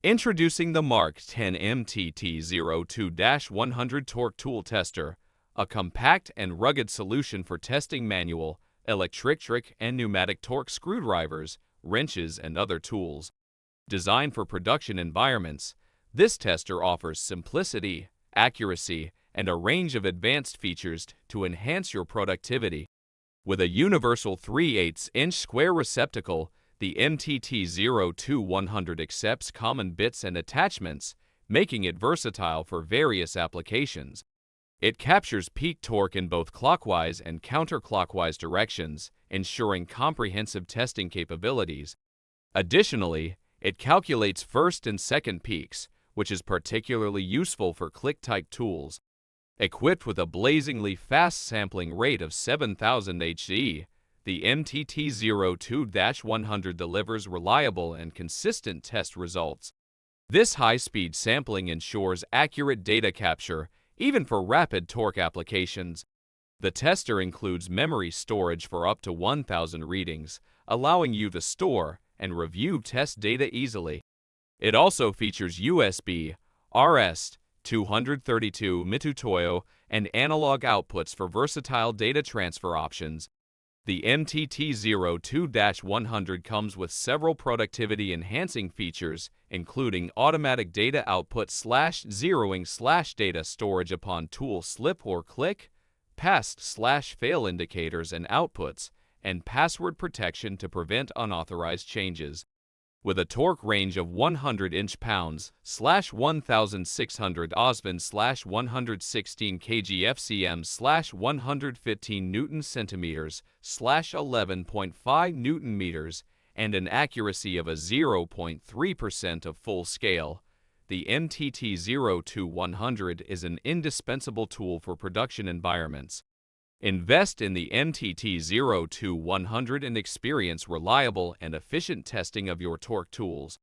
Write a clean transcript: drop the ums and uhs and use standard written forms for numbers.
Introducing the Mark-10 MTT02-100 Torque Tool Tester, a compact and rugged solution for testing manual, electric, and pneumatic torque screwdrivers, wrenches, and other tools. Designed for production environments, this tester offers simplicity, accuracy, and a range of advanced features to enhance your productivity. With a universal 3/8-inch square receptacle, the MTT02-100 accepts common bits and attachments, making it versatile for various applications. It captures peak torque in both clockwise and counterclockwise directions, ensuring comprehensive testing capabilities. Additionally, it calculates first and second peaks, which is particularly useful for click-type tools. Equipped with a blazingly fast sampling rate of 7,000 HZ, the MTT02-100 delivers reliable and consistent test results. This high-speed sampling ensures accurate data capture, even for rapid torque applications. The tester includes memory storage for up to 1,000 readings, allowing you to store and review test data easily. It also features USB, RS, 232 Mitutoyo, and analog outputs for versatile data transfer options. The MTT02-100 comes with several productivity-enhancing features, including automatic data output /zeroing data storage upon tool slip or click, pass/fail indicators and outputs, and password protection to prevent unauthorized changes. With a torque range of 100 inch-pounds /1600 Osman/116 kgfcm/115 newton-centimeters /11.5 newton-meters, and an accuracy of 0.3% of full scale, the MTT02-100 is an indispensable tool for production environments. Invest in the MTT02-100 and experience reliable and efficient testing of your torque tools.